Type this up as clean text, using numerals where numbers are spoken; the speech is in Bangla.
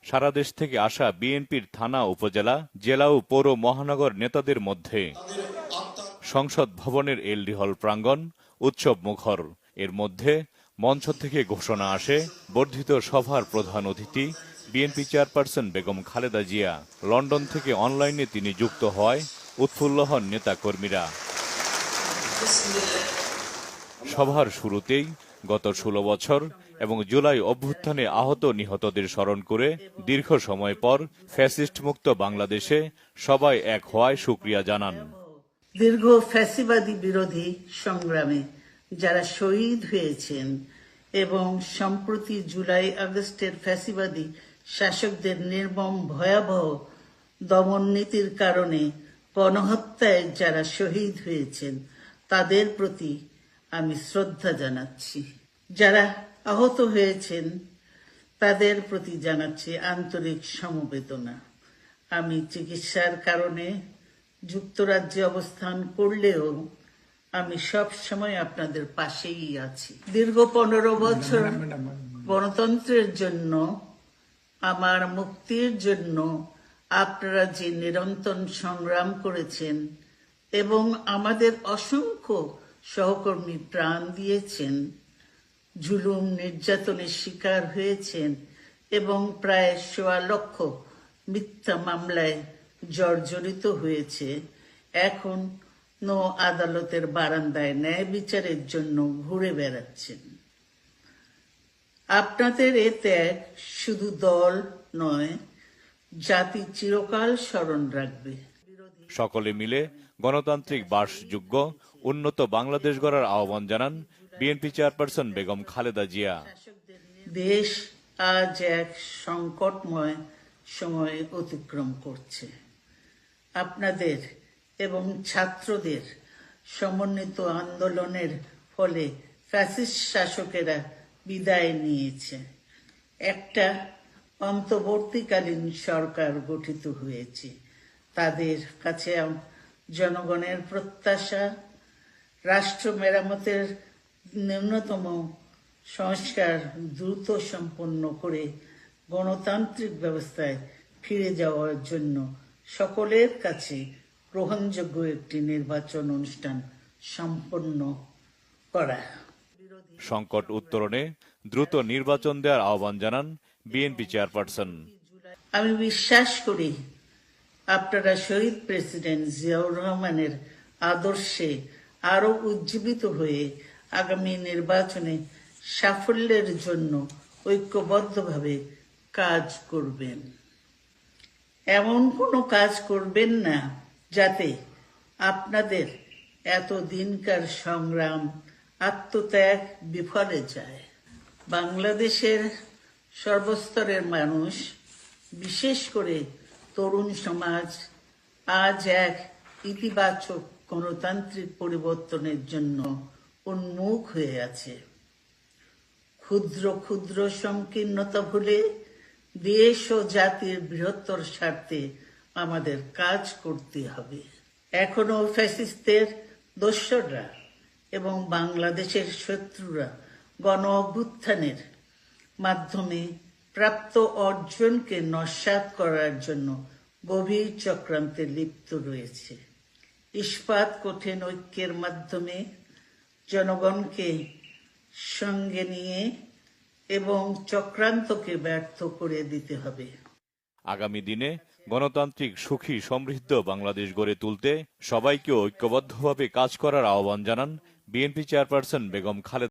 সারা দেশ থেকে আসা বিএনপির থানা, উপজেলা, জেলা ও পৌর মহানগর নেতাদের মধ্যে সংসদ ভবনের এলডি হল প্রাঙ্গণ উৎসব মুখর। এর মধ্যে মঞ্চ থেকে ঘোষণা আসে, বর্ধিত সভার প্রধান অতিথি BNP chairperson Begum Khaleda Zia. London থেকে অনলাইনে তিনি যুক্ত হওয়ায় উৎফুল্ল হন নেতাকর্মীরা। সভার শুরুতেই গত ১৬ বছর এবং জুলাই অভ্যুত্থানে আহত নিহতদের স্মরণ করে দীর্ঘ সময় পর ফ্যাসিস্ট মুক্ত বাংলাদেশে সবাই এক হওয়ায় শুকরিয়া জানান। দীর্ঘ ফ্যাসিবাদী বিরোধী সংগ্রামে যারা শহীদ হয়েছেন এবং সম্প্রতি জুলাই আগস্টের ফ্যাসিবাদী শাসকদের নির্মম ভয়াবহ দমন নীতির কারণে গণহত্যায় যারা শহীদ হয়েছেন তাদের প্রতি আমি শ্রদ্ধা জানাচ্ছি। যারা আহত হয়েছেন তাদের প্রতি জানাচ্ছি আন্তরিক সমবেদনা। আমি চিকিৎসার কারণে যুক্তরাজ্যে অবস্থান করলেও আমি সব সময় আপনাদের পাশেই আছি। দীর্ঘ 15 বছর গণতন্ত্রের জন্য, আমার মুক্তির জন্য আপনারা যে নিরন্তর সংগ্রাম করেছেন এবং আমাদের অসংখ্য সহকর্মী প্রাণ দিয়েছেন, জুলুম নির্যাতনের শিকার হয়েছেন এবং প্রায় ১.৫ লক্ষ মিথ্যা মামলায় জর্জরিত হয়েছে, এখন আদালতের বারান্দায় ন্যায় বিচারের জন্য ঘুরে বেড়াচ্ছেন। আপনাদের এ ত্যাগ শুধু দল নয়, জাতি চিরকাল স্মরণ রাখবে। সকলে মিলে গণতান্ত্রিক বাসযোগ্য উন্নত বাংলাদেশ গড়ার আহ্বান জানান বিএনপি চেয়ারপারসন বেগম খালেদা জিয়া। দেশ আজ এক সংকটময় সময় অতিক্রম করছে। আপনাদের এবং ছাত্রদের সমন্বিত আন্দোলনের ফলে ফ্যাসিস্ট শাসকেরা বিদায় নিয়েছে। একটা অন্তর্বর্তীকালীন সরকার গঠিত হয়েছে। তাদের কাছে জনগণের প্রত্যাশা, রাষ্ট্র মেরামতের ন্যূনতম সংস্কার দ্রুত সম্পন্ন করে গণতান্ত্রিক ব্যবস্থায় ফিরে যাওয়ার জন্য সকলের কাছে গ্রহণযোগ্য একটি নির্বাচন অনুষ্ঠান সম্পন্ন করা। সংকট উত্তরণে দ্রুত নির্বাচন দেওয়ার আহ্বান জানান বিএনপি চেয়ারপারসন। আমি বিশ্বাস করি আপনারা শহীদ প্রেসিডেন্ট জিয়াউর রহমানের আদর্শে আরো উজ্জীবিত হয়ে আগামী নির্বাচনে সাফল্যের জন্য ঐক্যবদ্ধভাবে কাজ করবেন। এমন কোনো কাজ করবেন না যাতে আপনাদের এত দিনকার সংগ্রাম, আত্মত্যাগ বিফলে যায়। বাংলাদেশের সর্বস্তরের মানুষ, বিশেষ করে তরুণ সমাজ আজ এক ইতিবাচক গণতান্ত্রিক পরিবর্তনের জন্য উন্মুখ হয়ে আছে। ক্ষুদ্র ক্ষুদ্র সংকীর্ণতা ভুলে দেশ ও জাতির বৃহত্তর স্বার্থে আমাদের কাজ করতে হবে। এখনো ফ্যাসিস্টদের দোসররা এবং বাংলাদেশের শত্রুরা গণ অভ্যুত্থানের মাধ্যমে প্রাপ্ত অর্জনকে নস্যাৎ করার জন্য গভীর চক্রান্তে লিপ্ত রয়েছে। ইস্পাত কঠিন ঐক্যের মাধ্যমে জনগণকে সঙ্গে নিয়ে এবং চক্রান্তকে ব্যর্থ করে দিতে হবে। আগামী দিনে গণতান্ত্রিক, সুখী, সমৃদ্ধ বাংলাদেশ গড়ে তুলতে সবাইকে ঐক্যবদ্ধভাবে কাজ করার আহ্বান জানান বিএনপি চেয়ারপারসন বেগম খালেদা।